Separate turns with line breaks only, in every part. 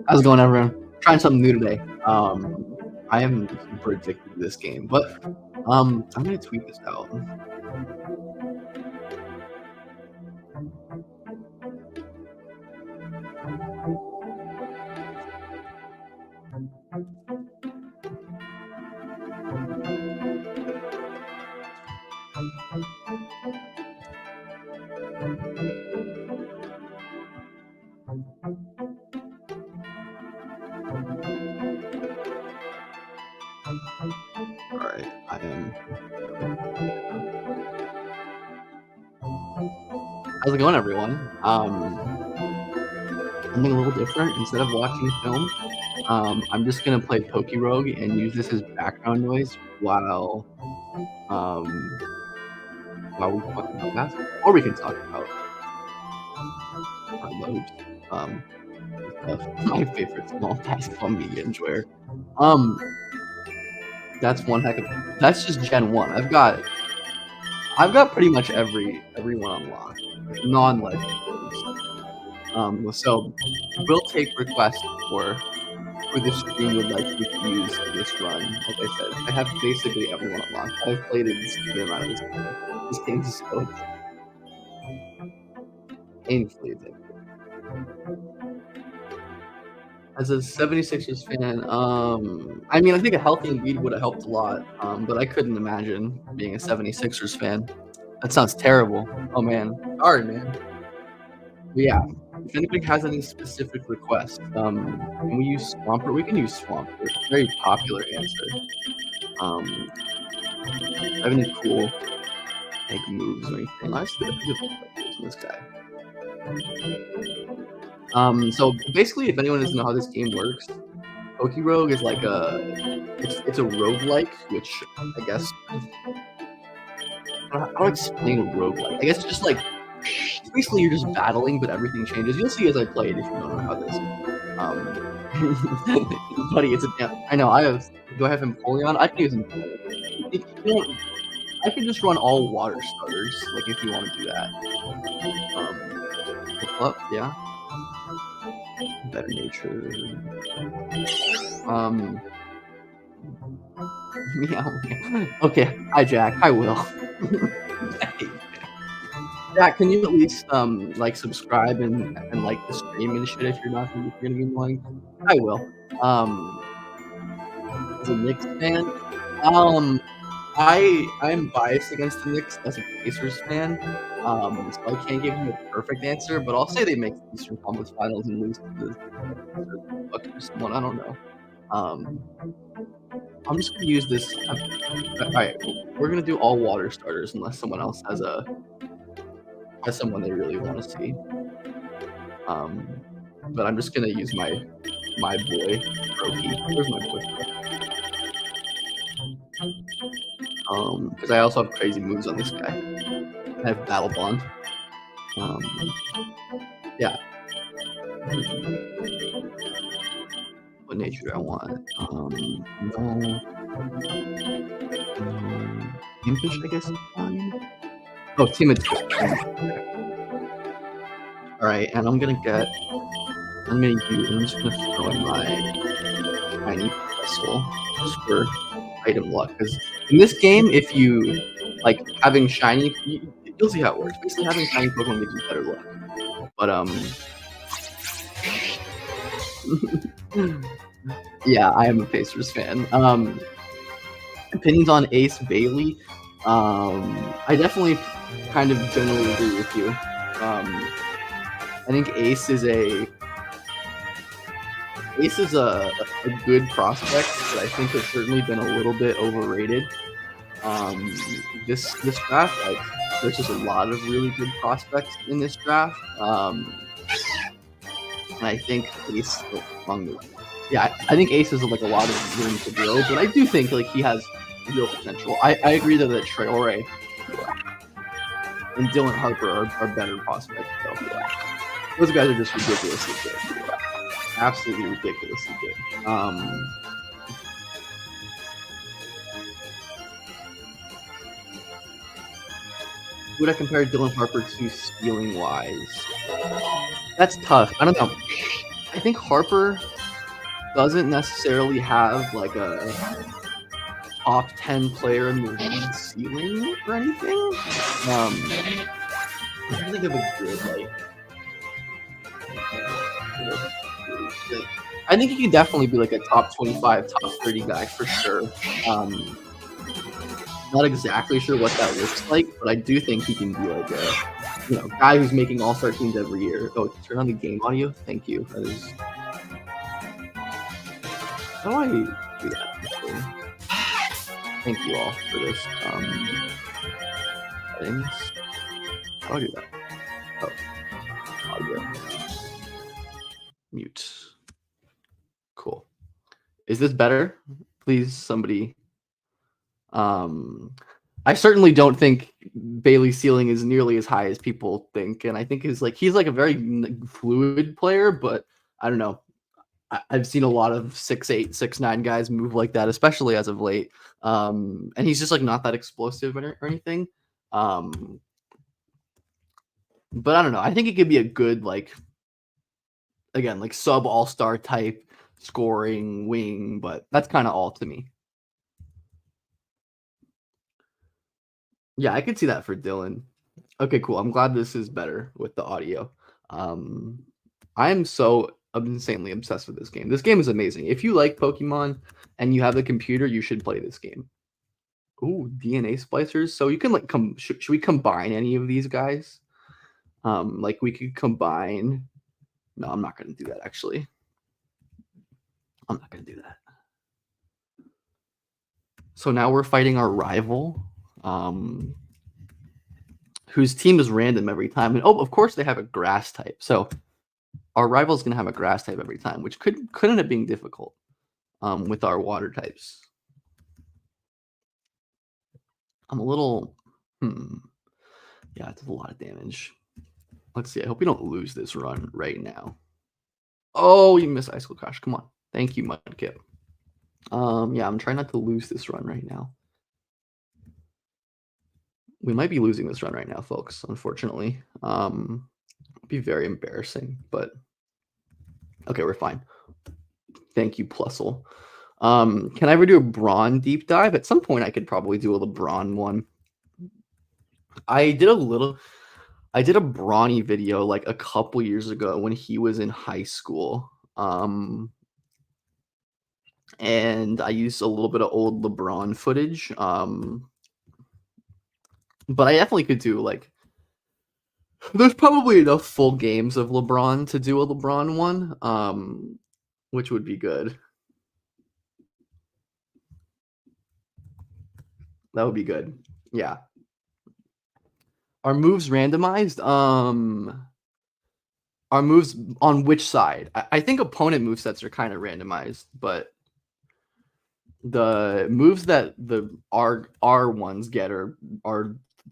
How's it going, everyone? Trying something new today. I am super addicted to this game, but I'm gonna tweet this out. All right, I am. How's it going, everyone? Something a little different. Instead of watching film, I'm just gonna play Pokerogue and use this as background noise while we talk about basketball, or we can talk about hoops. My favorite small basketball media enjoyer. That's one heck of. That's just Gen 1. I've got pretty much everyone unlocked, non-legendaries. So we'll take requests for the stream would like you to use this run. Like I said, I have basically everyone unlocked. I've played a decent amount of this game. This game is so painfully addictive. As a 76ers fan, I mean, I think a healthy Embiid would have helped a lot, but I couldn't imagine being a 76ers fan. That sounds terrible. Oh, man. Sorry, man. But yeah, if anybody has any specific requests, can we use Swampert? We can use Swampert. It's a very popular answer. Have any cool moves or anything? I should have this guy. So basically, if anyone doesn't know how this game works, Pokerogue is like it's a roguelike, which I guess I'll explain a roguelike. I guess it's just like basically you're just battling, but everything changes. You'll see as I play it if you don't know how this. Buddy, it's a damn. I know. Do I have Empoleon? I can use Empoleon. I can just run all water starters, like if you want to do that. Yeah. Better nature. Meow. Okay. Hi, Jack. Hi, Will. Jack, can you at least like subscribe and like the stream and shit if you're gonna be annoying? I will. As a Knicks fan, I'm biased against the Knicks as a Pacers fan, so I can't give you a perfect answer, but I'll say they make the Eastern Conference Finals and lose to the Bucks or someone. I don't know. I'm just gonna use this. All right, we're gonna do all water starters unless someone else has someone they really want to see. But I'm just gonna use my boy Roki. Where's my boy? Because I also have crazy moves on this guy. I have Battle Bond. Yeah. What nature do I want? No. Impish, I guess. Oh, timid. All right, and I'm just gonna throw in my tiny vessel just for item luck. Because in this game, if you like having shiny, you'll see how it works. Basically, having shiny Pokemon gives you better luck. But yeah, I am a Pacers fan. Opinions on Ace Bailey. I definitely kind of generally agree with you. I think Ace is a good prospect, but I think has certainly been a little bit overrated. This draft, like, there's just a lot of really good prospects in this draft, and I think Ace among the I think Ace has like a lot of room to grow, but I do think like he has real potential. I agree though that Traore and Dylan Harper are better prospects. So those guys are just ridiculously good. Absolutely ridiculously good. Who would I compare Dylan Harper to stealing wise? That's tough. I don't know. I think Harper doesn't necessarily have like a top 10 player in the league ceiling or anything. Um, I'm trying to think of a good like, I think he can definitely be like a top 25, top 30 guy for sure. Um, Not exactly sure what that looks like, but I do think he can be like a guy who's making all-star teams every year. Oh, turn on the game audio. Thank you. That is how do I do that actually? Thank you all for this. Settings. How do I do that? Oh, audio. Mute. Cool. Is this better? Please, somebody. Um, I certainly don't think Bailey's ceiling is nearly as high as people think, and I think he's like a very fluid player, but I don't know. I've seen a lot of 6'8", 6'9" guys move like that, especially as of late. And he's just like not that explosive or anything. Um, but I don't know. I think it could be a good again like sub all-star type scoring wing, but that's kind of all to me. Yeah, I could see that for Dylan. Okay, cool. I'm glad this is better with the audio. Um, I am so insanely obsessed with this game. This game is amazing. If you like Pokemon and you have a computer, you should play this game. Ooh, DNA splicers. So you can like should we combine any of these guys? Like we could combine. No, I'm not gonna do that actually. I'm not gonna do that. So now we're fighting our rival. Whose team is random every time. And oh, of course they have a grass type. So our rival's gonna have a grass type every time, which could end up being difficult with our water types. I'm a little yeah, it does a lot of damage. Let's see. I hope we don't lose this run right now. Oh, you missed Ice Cold Crash. Come on. Thank you, Mudkip. Yeah, I'm trying not to lose this run right now. We might be losing this run right now, folks, unfortunately. It'd be very embarrassing, but okay, we're fine. Thank you, Plusle. Can I ever do a Brawn deep dive? At some point, I could probably do a LeBron one. I did a Brawny video like a couple years ago when he was in high school. And I used a little bit of old LeBron footage. But I definitely could do like there's probably enough full games of LeBron to do a LeBron one, which would be good. That would be good. Yeah. Are moves randomized? Are moves on which side? I think opponent move sets are kind of randomized, but the moves that the R ones get are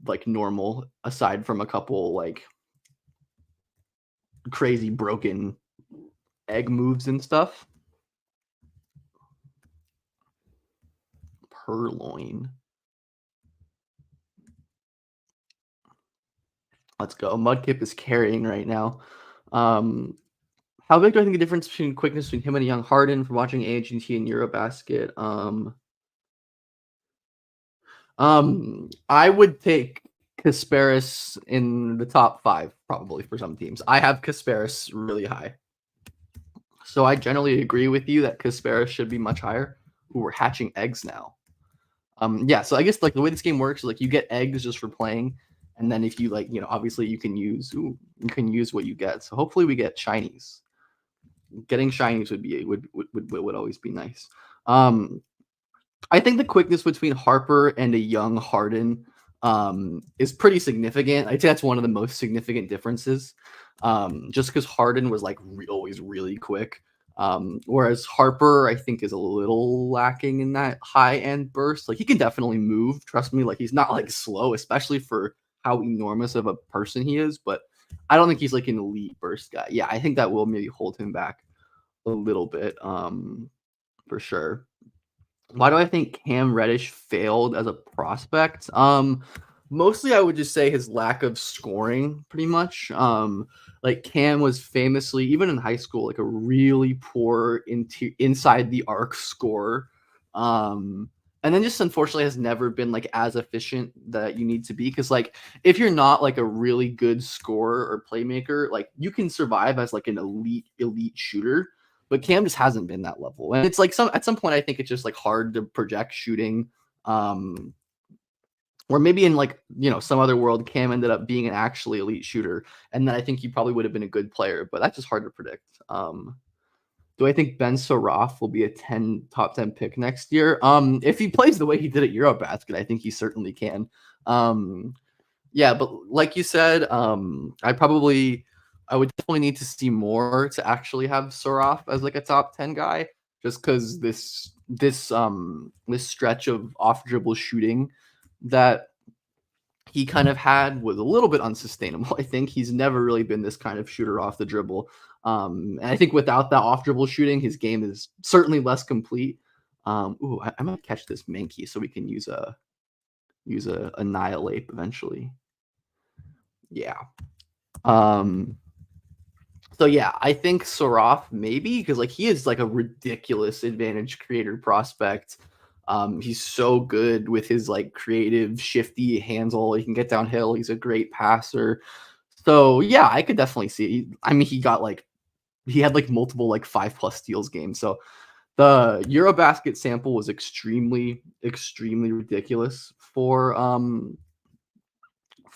like normal, aside from a couple like crazy broken egg moves and stuff. Purloin. Let's go. Mudkip is carrying right now. How big do I think the difference between quickness between him and a young Harden from watching AGT and Eurobasket? I would take Kasparis in the top 5 probably for some teams. I have Kasparis really high. So I generally agree with you that Kasparis should be much higher. Ooh, we're hatching eggs now. Yeah, so I guess like the way this game works is like you get eggs just for playing, and then if you like, obviously you can use what you get. So hopefully we get shinies. Getting shinies would always be nice. I think the quickness between Harper and a young Harden is pretty significant. I think that's one of the most significant differences. Just because Harden was like always really quick. Whereas Harper, I think, is a little lacking in that high end burst. Like he can definitely move. Trust me, like he's not like slow, especially for how enormous of a person he is. But I don't think he's like an elite burst guy. Yeah, I think that will maybe hold him back a little bit, for sure. Why do I think Cam Reddish failed as a prospect? Mostly, I would just say his lack of scoring, pretty much. Like Cam was famously, even in high school, like a really poor inside the arc scorer. Um, and then just unfortunately has never been like as efficient that you need to be. Because like if you're not like a really good scorer or playmaker, like you can survive as like an elite shooter. But Cam just hasn't been that level, and it's like at some point I think it's just like hard to project shooting. Um, or maybe in like, some other world, Cam ended up being an actually elite shooter, and then I think he probably would have been a good player, but that's just hard to predict. Do I think Ben Saraf will be a top 10 pick next year? If he plays the way he did at Eurobasket, I think he certainly can. Um, yeah, but like you said, I would definitely need to see more to actually have Saraf as like a top 10 guy, just because this stretch of off dribble shooting that he kind of had was a little bit unsustainable. I think he's never really been this kind of shooter off the dribble. And I think without that off dribble shooting, his game is certainly less complete. I might catch this Mankey so we can use a annihilate eventually. Yeah. Um, so yeah, I think Saraf maybe because like he is like a ridiculous advantage creator prospect. He's so good with his like creative, shifty handle. He can get downhill. He's a great passer. So yeah, I could definitely see. I mean, he had like multiple like 5+ steals games. So the Eurobasket sample was extremely ridiculous for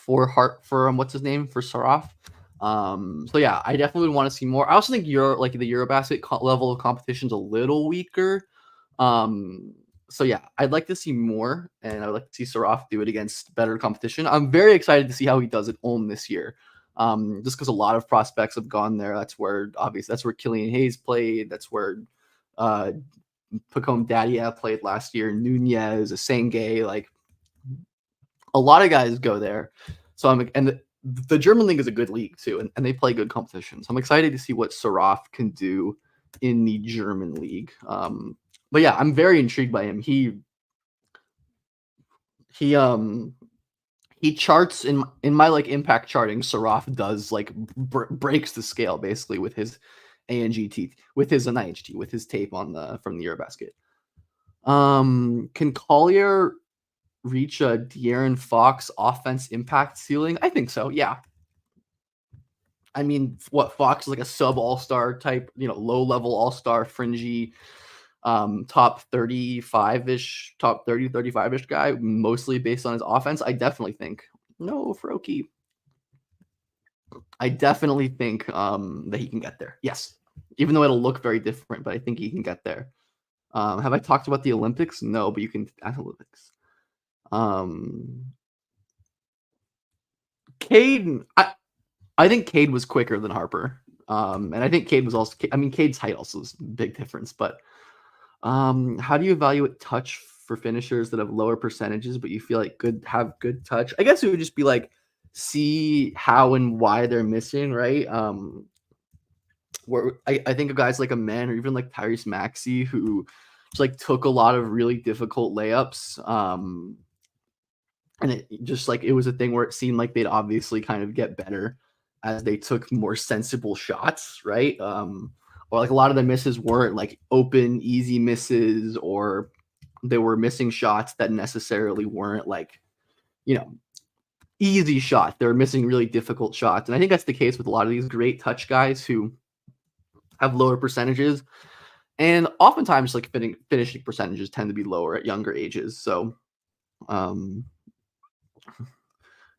what's his name for Saraf. So yeah, I definitely would want to see more. I also think the Eurobasket level of competition is a little weaker. Um, so yeah, I'd like to see more, and I would like to see Saraf do it against better competition. I'm very excited to see how he does at Ulm this year. Just because a lot of prospects have gone there. That's where Killian Hayes played. That's where uh Pacome Dadia played last year. Nunez, Asenge, like a lot of guys go there. So the German league is a good league too, and they play good competition. So I'm excited to see what Saraf can do in the German league. But yeah, I'm very intrigued by him. He he charts in my like impact charting. Saraf does like breaks the scale basically with his ANGT, with his NIHT, with his tape on the from the Eurobasket. Can Collier reach a De'Aaron Fox offense impact ceiling? I think so. Yeah. I mean, what Fox is like a sub all-star type, low level all-star fringy top 35-ish, top 30, 35-ish guy, mostly based on his offense. I definitely think no, Froki. I definitely think that he can get there. Yes. Even though it'll look very different, but I think he can get there. Have I talked about the Olympics? No, but you can at Olympics. Cade, I think Cade was quicker than Harper. And I think Cade was also, I mean, Cade's height also is a big difference, but how do you evaluate touch for finishers that have lower percentages, but you feel like have good touch? I guess it would just be like, see how and why they're missing, right? Where I think of guys like a man or even like Tyrese Maxey who just like took a lot of really difficult layups. And it just like it was a thing where it seemed like they'd obviously kind of get better as they took more sensible shots, right? Or like a lot of the misses weren't like open, easy misses, or they were missing shots that necessarily weren't like, you know, easy shots. They're missing really difficult shots. And I think that's the case with a lot of these great touch guys who have lower percentages. And oftentimes like finishing percentages tend to be lower at younger ages. So um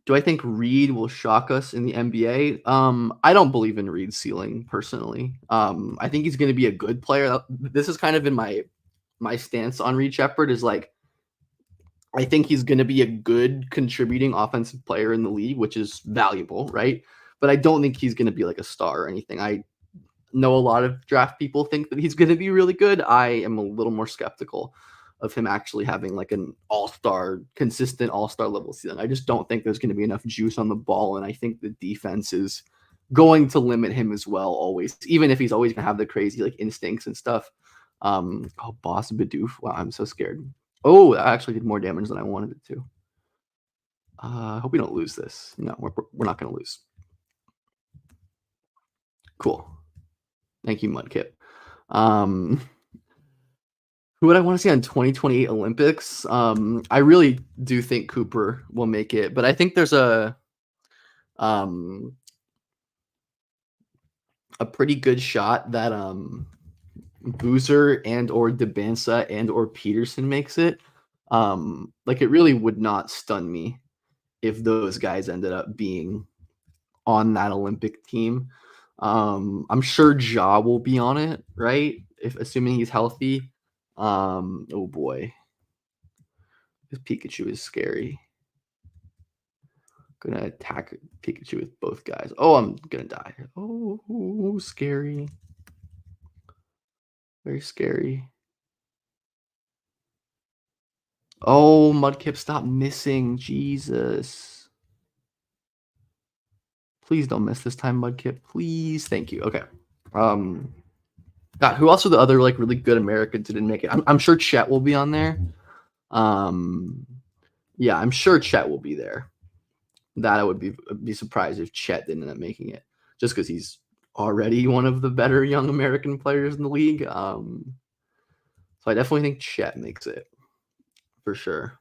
do I think Reed will shock us in the NBA? I don't believe in Reed's ceiling personally. I think he's going to be a good player. This is kind of in my stance on Reed Shepherd is like I think he's going to be a good contributing offensive player in the league, which is valuable, right? But I don't think he's going to be like a star or anything. I know a lot of draft people think that he's going to be really good. I am a little more skeptical of him actually having like an consistent all-star level season. I just don't think there's going to be enough juice on the ball, and I think the defense is going to limit him as well always, even if he's always going to have the crazy like instincts and stuff. Boss Bidoof. Wow, I'm so scared. Oh, that actually did more damage than I wanted it to. I hope we don't lose this. No, we're not gonna lose. Cool. Thank you, Mudkip. Um, who would I want to see on 2028 Olympics? I really do think Cooper will make it, but I think there's um a pretty good shot that Boozer and or Debansa and or Peterson makes it. Like it really would not stun me if those guys ended up being on that Olympic team. I'm sure Ja will be on it, right? If assuming he's healthy. Oh boy, this Pikachu is scary. Gonna attack Pikachu with both guys. Oh, I'm gonna die. Oh, scary. Very scary. Oh, Mudkip, stop missing. Jesus. Please don't miss this time, Mudkip. Please. Thank you. Okay. Um, God, who else are the other like really good Americans who didn't make it? I'm sure Chet will be on there. Um, yeah, I'm sure Chet will be there. That I would be surprised if Chet didn't end up making it, just because he's already one of the better young American players in the league. So I definitely think Chet makes it for sure.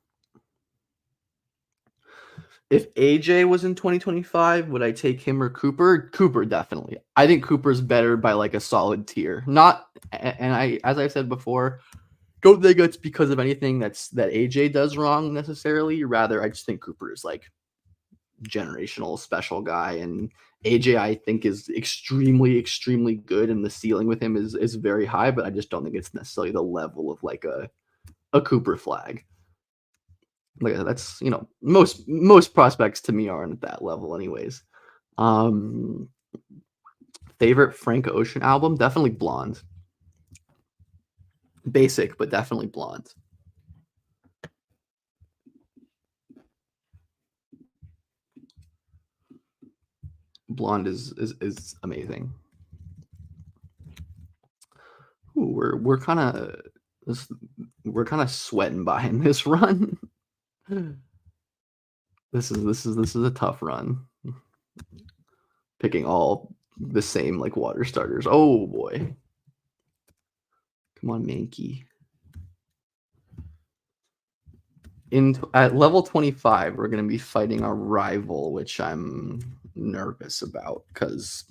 If AJ was in 2025, would I take him or Cooper? Cooper, definitely. I think Cooper's better by like a solid tier. Not, and I, as I said before, don't think it's because of anything that AJ does wrong necessarily. Rather, I just think Cooper is like generational special guy, and AJ I think is extremely good, and the ceiling with him is very high. But I just don't think it's necessarily the level of like a Cooper flag. Like that's most prospects to me aren't at that level anyways. Um, favorite Frank Ocean album? Definitely Blonde. Basic, but definitely Blonde. Blonde is amazing. Ooh, we're kind of sweating behind this run. This is a tough run. Picking all the same like water starters. Oh boy. Come on, Mankey. At level 25, we're gonna be fighting our rival, which I'm nervous about because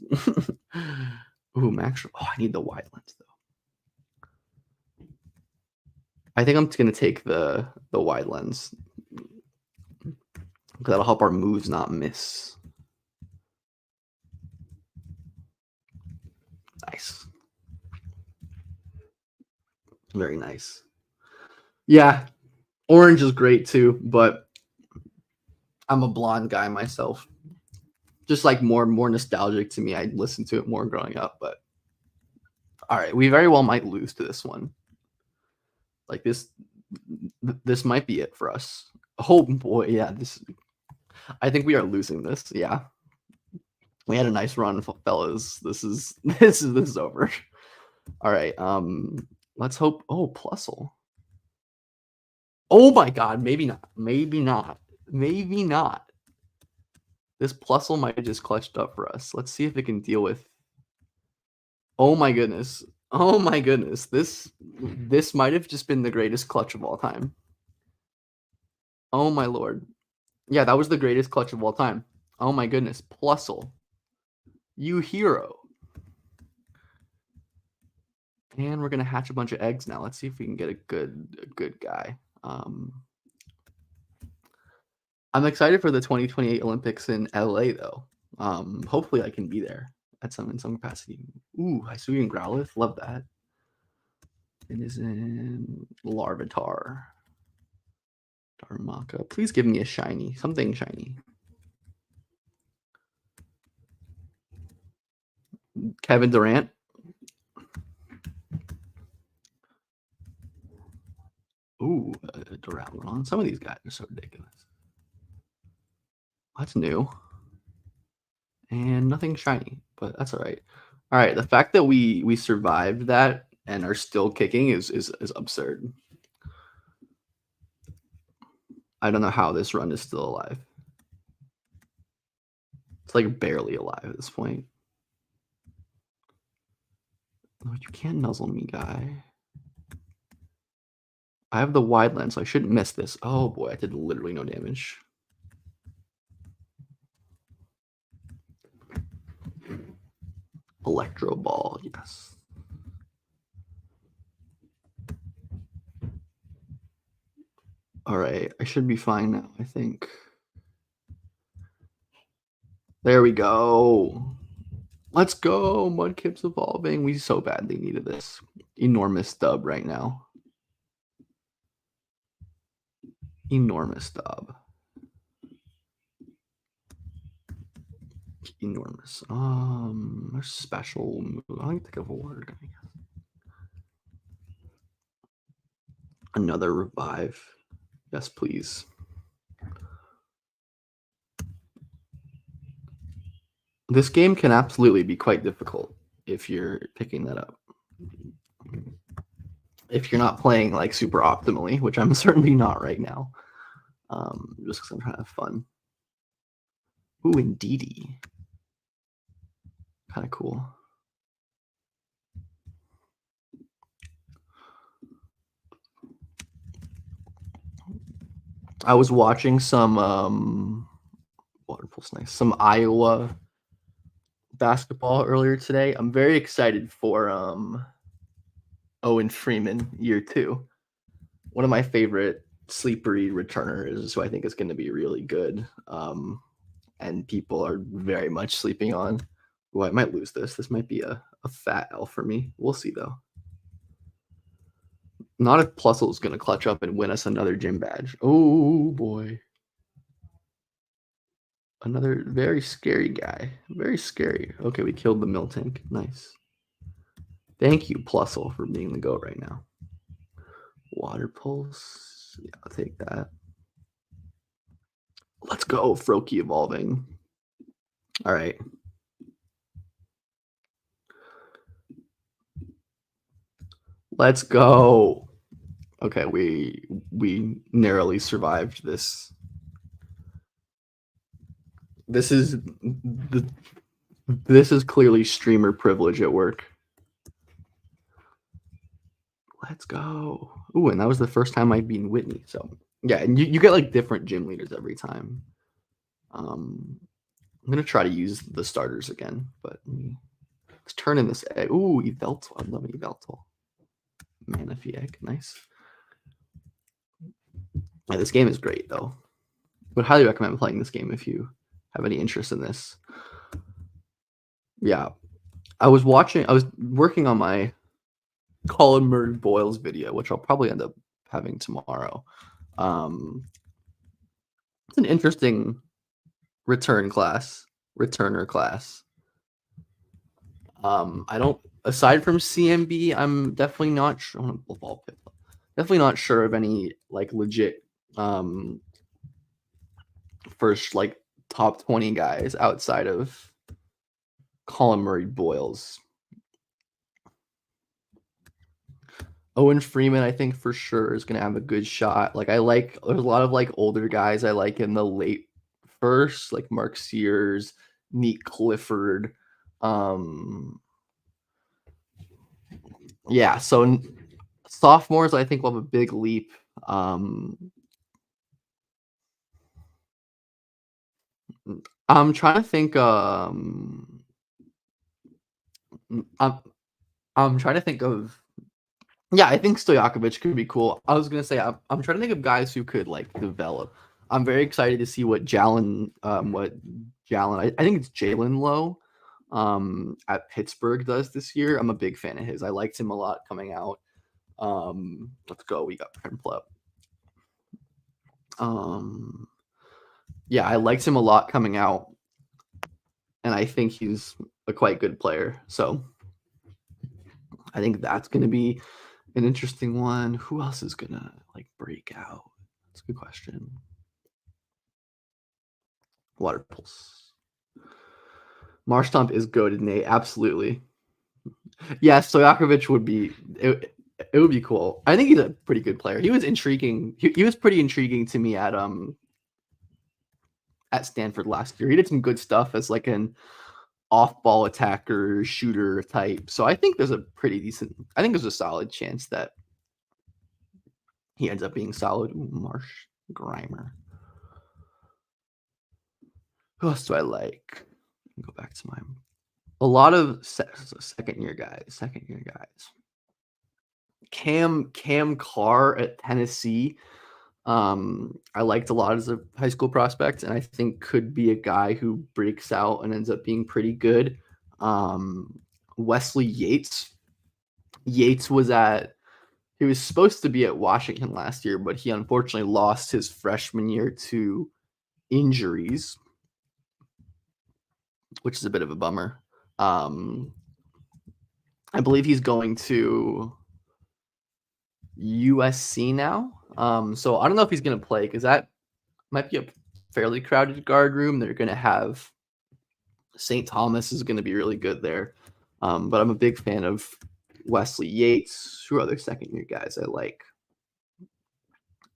ooh, Max. Oh, I need the wildlands though. I think I'm gonna take the wildlands. That'll help our moves not miss. Nice. Very nice. Yeah, orange is great too, but I'm a blonde guy myself. Just like more nostalgic to me. I listened to it more growing up, but all right, we very well might lose to this one. Like this might be it for us. Oh boy, yeah, I think we are losing this. Yeah. We had a nice run, fellas. This is over. All right. Let's hope. Oh, Plusle. Oh my God. Maybe not. Maybe not. Maybe not. This Plusle might have just clutched up for us. Let's see if it can deal with. Oh my goodness. Oh my goodness. This might have just been the greatest clutch of all time. Oh my lord. Yeah, that was the greatest clutch of all time. Oh my goodness. Plusle. You hero. And we're gonna hatch a bunch of eggs now. Let's see if we can get a good guy. I'm excited for the 2028 Olympics in LA though. Hopefully I can be there in some capacity. Ooh, Hisuian Growlithe, love that. It is in Larvitar. Darumaka. Please give me a shiny, something shiny. Kevin Durant. Ooh, Duraludon. Some of these guys are so ridiculous. That's new. And nothing shiny, but that's all right. All right, the fact that we survived that and are still kicking is absurd. I don't know how this run is still alive. like barely alive at this point. Oh, you can't nuzzle me, guy. I have the wide lens, so I shouldn't miss this. Oh boy, I did literally no damage. Electro ball, yes. All right, I should be fine now, I think. There we go. Let's go. Mudkip's evolving. We so badly needed this. Enormous dub right now. Enormous dub. Enormous. Special move. I can think of a word. I guess. Another revive. Yes, please. This game can absolutely be quite difficult if you're picking that up. If you're not playing like super optimally, which I'm certainly not right now. Just because I'm trying to have fun. Ooh, indeedy. Kind of cool. I was watching some Waterpool's nice. Some Iowa basketball earlier today. I'm very excited for Owen Freeman year 2. One of my favorite sleepery returners, who I think is going to be really good. And people are very much sleeping on. Oh, I might lose this. This might be a fat L for me. We'll see though. Not if Plusle's going to clutch up and win us another gym badge. Oh boy. Another very scary guy. Very scary. Okay, we killed the mill tank. Nice. Thank you, Plusle, for being the GOAT right now. Water pulse. Yeah, I'll take that. Let's go, Froakie evolving. All right. Let's go. Okay, we narrowly survived this. This is clearly streamer privilege at work. Let's go. Ooh, and that was the first time I'd beaten Whitney. So yeah, and you get like different gym leaders every time. I'm gonna try to use the starters again, but let's turn in this egg. Ooh, Yveltal. I love Yveltal. Manaphy egg, nice. Yeah, this game is great though. Would highly recommend playing this game if you have any interest in this. Yeah, I was working on my Colin Murray Boyles video, which I'll probably end up having tomorrow. It's an interesting returner class. I don't, aside from CMB, I'm definitely not sure. Definitely not sure of any like legit first like top 20 guys outside of Colin Murray Boyles. Owen Freeman, I think for sure is gonna have a good shot. Like there's a lot of like older guys I like in the late first, like Mark Sears, Neat Clifford. Yeah, so sophomores I think will have a big leap. I'm trying to think. I'm trying to think of. Yeah, I think Stojakovic could be cool. I was gonna say I'm trying to think of guys who could like develop. I'm very excited to see what Jalen. I think it's Jalen Lowe, at Pittsburgh does this year. I'm a big fan of his. I liked him a lot coming out. Let's go. We got Premplep. Yeah, I liked him a lot coming out, and I think he's a quite good player. So I think that's going to be an interesting one. Who else is going to like break out? That's a good question. Water Pulse. Marshtomp is goated, Nate. Absolutely. Yeah, Stojakovic would be it would be cool. I think he's a pretty good player. He was intriguing. He was pretty intriguing to me at at Stanford last year. He did some good stuff as like an off-ball attacker, shooter type. So I think there's a pretty decent. I think there's a solid chance that he ends up being solid. Ooh, Marsh Grimer. Who else do I like? Go back to my a lot of second year guys. Cam Carr at Tennessee. I liked a lot as a high school prospect, and I think could be a guy who breaks out and ends up being pretty good. Wesley Yates. Yates he was supposed to be at Washington last year, but he unfortunately lost his freshman year to injuries, which is a bit of a bummer. I believe he's going to USC now. So I don't know if he's going to play because that might be a fairly crowded guard room. They're going to have St. Thomas is going to be really good there. But I'm a big fan of Wesley Yates. Who are other second year guys I like?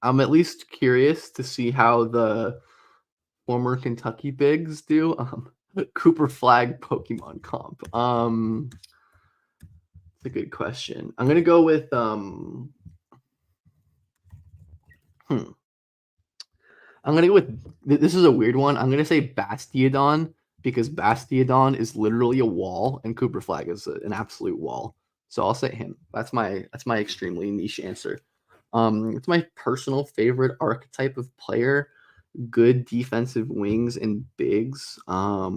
I'm at least curious to see how the former Kentucky bigs do. Cooper Flag Pokemon comp. It's a good question. I'm gonna go with I'm gonna go with this is a weird one. I'm gonna say Bastiodon because Bastiodon is literally a wall and Cooper Flag is an absolute wall. So I'll say him. That's my extremely niche answer. It's my personal favorite archetype of player. Good defensive wings and bigs. I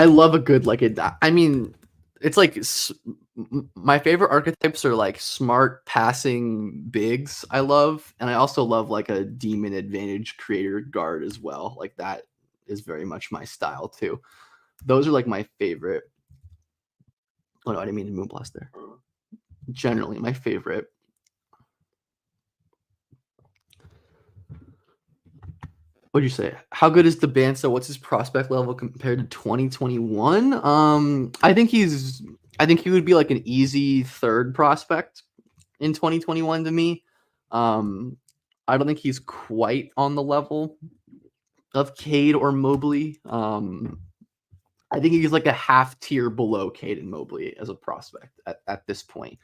love a good it's like my favorite archetypes are like smart passing bigs. I love, and I also love like a demon advantage creator guard as well. Like that is very much my style too. Those are like my favorite. Oh no, I didn't mean to Moonblast there. Generally, my favorite. What'd you say? How good is Dabansa? What's his prospect level compared to 2021? I think he would be like an easy third prospect in 2021 to me. I don't think he's quite on the level of Cade or Mobley. I think he's like a half tier below Cade and Mobley as a prospect at this point.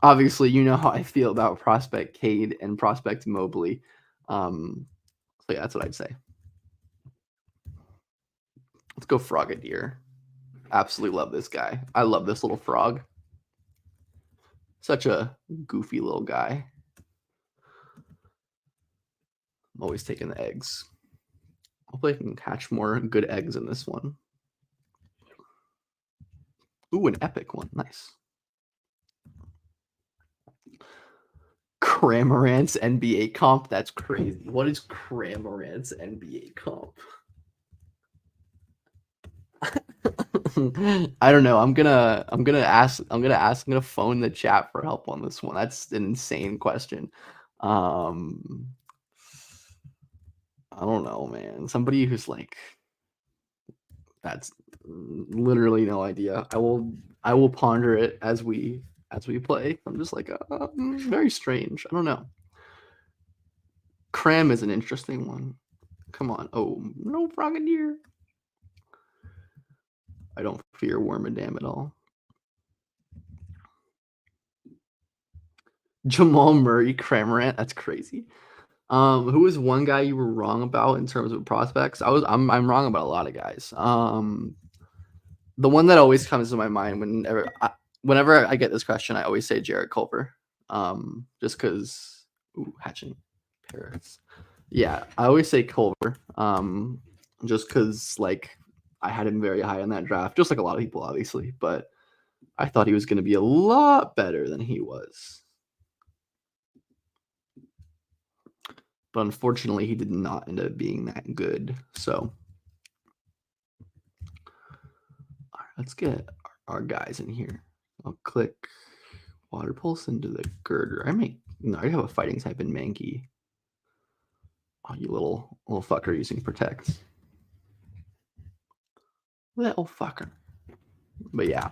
Obviously, you know how I feel about prospect Cade and prospect Mobley. So yeah, that's what I'd say. Let's go Frogadier. Absolutely love this guy. I love this little frog. Such a goofy little guy. I'm always taking the eggs. Hopefully I can catch more good eggs in this one. Ooh, an epic one. Nice. Cramorant's NBA comp? That's crazy. What is Cramorant's NBA comp? I don't know. I'm gonna phone the chat for help on this one. That's an insane question. I don't know, man. Somebody who's like that's literally no idea. I will ponder it as we play. I'm just like very strange. I don't know. Cram is an interesting one. Come on. Oh, no Frogadier. I don't fear Wormadam at all. Jamal Murray, Cramorant. That's crazy. Who was one guy you were wrong about in terms of prospects? I'm wrong about a lot of guys. The one that always comes to my mind whenever I get this question, I always say Jarrett Culver. Just because hatching Paris. Yeah, I always say Culver. Just because like I had him very high in that draft, just like a lot of people, obviously, but I thought he was going to be a lot better than he was. But unfortunately, he did not end up being that good. So, all right, let's get our guys in here. I'll click Water Pulse into the girder. I have a fighting type in Mankey. Oh, you little fucker using Protect. Little fucker. But yeah.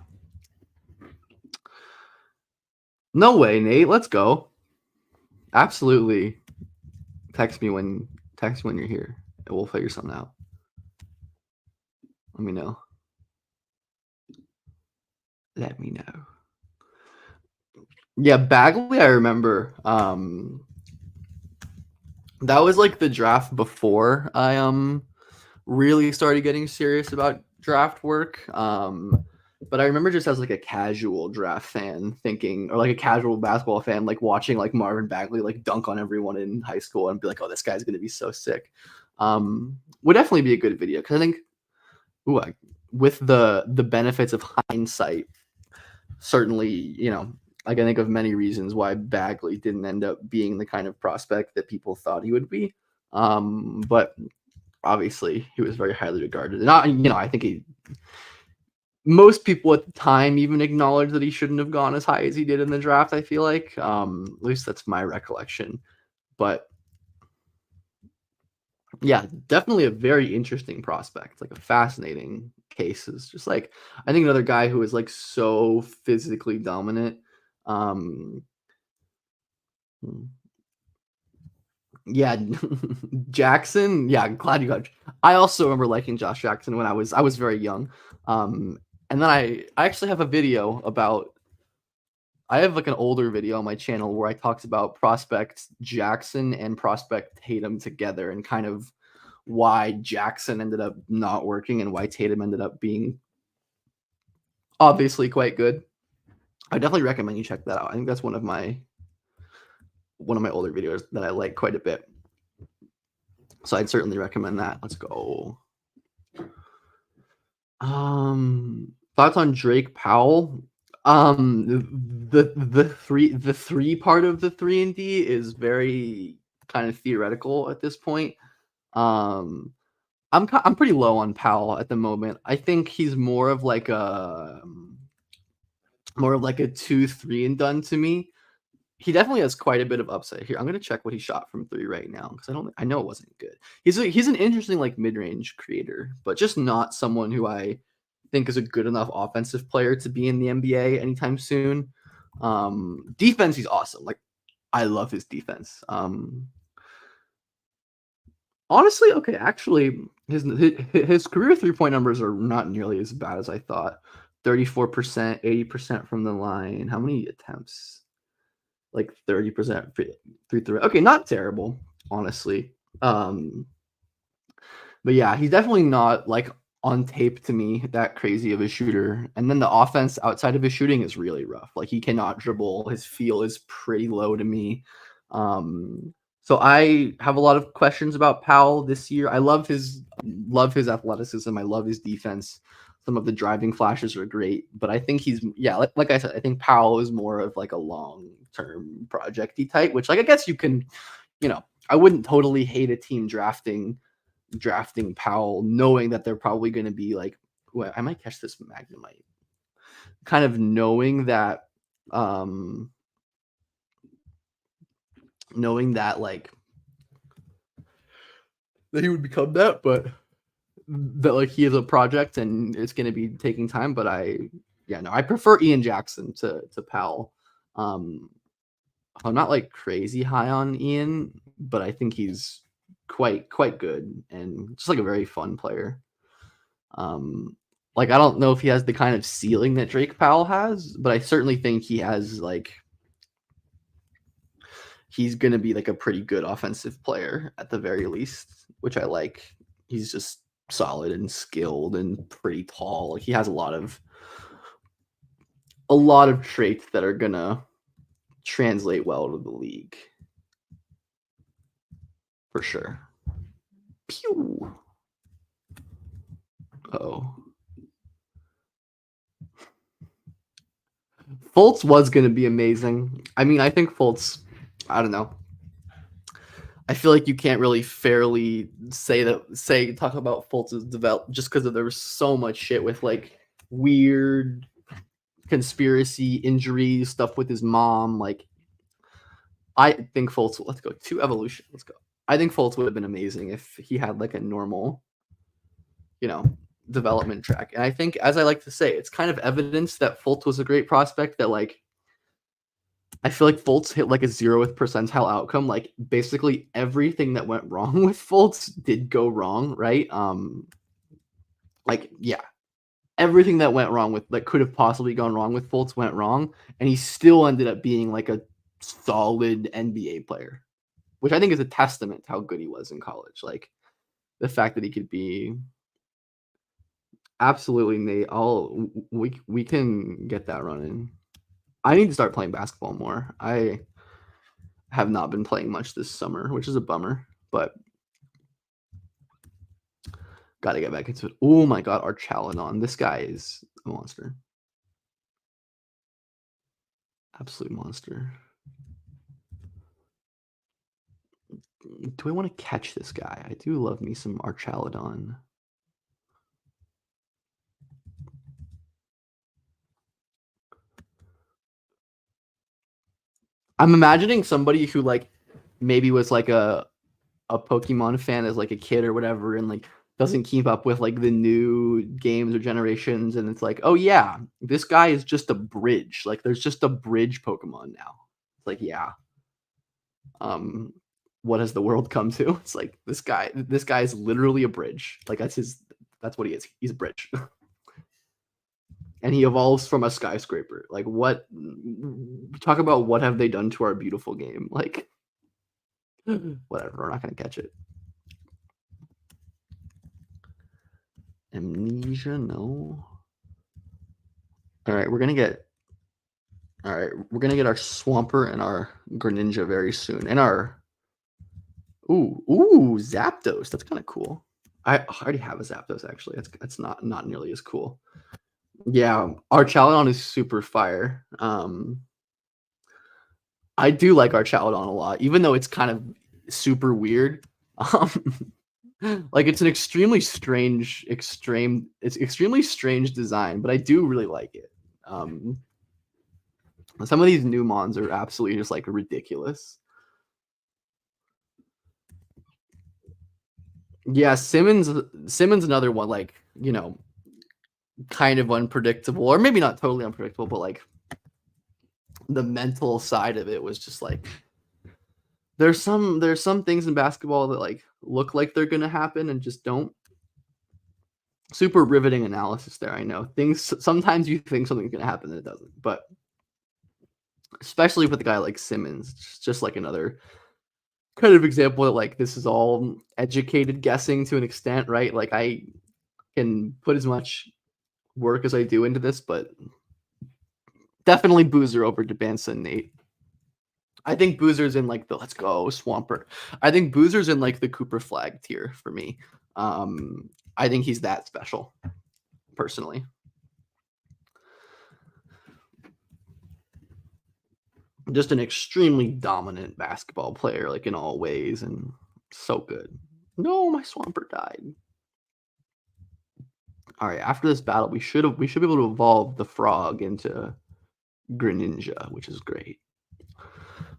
No way, Nate. Let's go. Absolutely. text me when you're here, and we'll figure something out. Let me know. Let me know. Yeah, Bagley, I remember. That was like the draft before I really started getting serious about draft work. But I remember just as like a casual draft fan thinking, or like a casual basketball fan, like watching like Marvin Bagley like dunk on everyone in high school and be like, oh, this guy's gonna be so sick. Would definitely be a good video because I think, with the benefits of hindsight, certainly, I can think of many reasons why Bagley didn't end up being the kind of prospect that people thought he would be. But obviously, he was very highly regarded, and I think most people at the time even acknowledged that he shouldn't have gone as high as he did in the draft. I feel like, at least that's my recollection. But yeah, definitely a very interesting prospect, like a fascinating case. Is just like, I think another guy who is like so physically dominant. Um, yeah, Jackson. Yeah, I'm glad you got. I also remember liking Josh Jackson when I was very young. And then I actually have a video about. I have like an older video on my channel where I talked about prospect Jackson and prospect Tatum together and kind of why Jackson ended up not working and why Tatum ended up being obviously quite good. I definitely recommend you check that out. I think that's one of my older videos that I like quite a bit. So I'd certainly recommend that. Let's go. Thoughts on Drake Powell? The three part of the 3-and-D is very kind of theoretical at this point. I'm pretty low on Powell at the moment. I think he's more of like a 2, 3 and done to me. He definitely has quite a bit of upside here. I'm gonna check what he shot from 3 right now because I know it wasn't good. He's an interesting like mid-range creator, but just not someone who I think is a good enough offensive player to be in the NBA anytime soon. Defense, he's awesome. Like, I love his defense. Honestly, okay, actually, his career 3-point numbers are not nearly as bad as I thought. 34%, 80% from the line. How many attempts? Like 30% free throw. Okay, not terrible, honestly. But yeah, he's definitely not like on tape to me that crazy of a shooter. And then the offense outside of his shooting is really rough. Like, he cannot dribble. His feel is pretty low to me. So I have a lot of questions about Powell this year. I love his athleticism. I love his defense. Some of the driving flashes are great, but I think he's like I said, I think Powell is more of like a long-term projecty type, which like I guess you can, I wouldn't totally hate a team drafting Powell, knowing that they're probably going to be like, well, I might catch this Magnemite, kind of knowing that like that he would become that, but that like he is a project and it's going to be taking time. But I prefer Ian Jackson to Powell. I'm not like crazy high on Ian, but I think he's quite good and just like a very fun player. Like, I don't know if he has the kind of ceiling that Drake Powell has, but I certainly think he has like he's going to be like a pretty good offensive player at the very least, which I like. He's just solid and skilled and pretty tall. Like, he has a lot of traits that are going to translate well to the league. For sure. Pew. Oh. Fultz was going to be amazing. I mean, I think Fultz, I don't know. I feel like you can't really fairly talk about Fultz's development just because there was so much shit with like weird conspiracy injury stuff with his mom. Like, I think Fultz. Let's go to evolution. Let's go. I think Fultz would have been amazing if he had like a normal, development track. And I think, as I like to say, it's kind of evidence that Fultz was a great prospect that like I feel like Fultz hit like a 0th percentile outcome. Like basically everything that went wrong with Fultz did go wrong, right? Like yeah, everything that went wrong with that could have possibly gone wrong with Fultz went wrong, and he still ended up being like a solid NBA player, which I think is a testament to how good he was in college. Like the fact that he could be absolutely Nate. We can get that running. I need to start playing basketball more. I have not been playing much this summer, which is a bummer, but got to get back into it. Oh my god, Archaladon. This guy is a monster. Absolute monster. Do I want to catch this guy? I do love me some Archaladon. I'm imagining somebody who like maybe was like a Pokemon fan as like a kid or whatever, and like doesn't keep up with like the new games or generations, and it's like, oh yeah, this guy is just a bridge. Like there's just a bridge Pokemon now. It's like yeah, um, what has the world come to? It's like this guy is literally a bridge. Like that's what he is. He's a bridge. And he evolves from a skyscraper. Like what talk about what have they done to our beautiful game? Like whatever, we're not gonna catch it. Amnesia, no. Alright, we're gonna get our Swampert and our Greninja very soon. And our Zapdos. That's kind of cool. I already have a Zapdos actually. That's not nearly as cool. Yeah, Archaladon is super fire. I do like Archaladon a lot, even though it's kind of super weird. Like it's an extremely strange design, but I do really like it. Some of these new mons are absolutely just like ridiculous. Yeah, Simmons another one, like, you know, kind of unpredictable, or maybe not totally unpredictable, but like the mental side of it was just like there's some things in basketball that like look like they're gonna happen and just don't. Super riveting analysis there. I know things sometimes you think something's gonna happen and it doesn't, but especially with a guy like Simmons, just like another kind of example that like this is all educated guessing to an extent, right? Like I can put as much work as I do into this, but definitely Boozer over Debansa and Nate. I think Boozer's in like the let's go Swampert. I think Boozer's in like the Cooper Flag tier for me. I think he's that special, personally. Just an extremely dominant basketball player, like in all ways, and so good. No, my Swampert died. All right, after this battle, we should be able to evolve the frog into Greninja, which is great.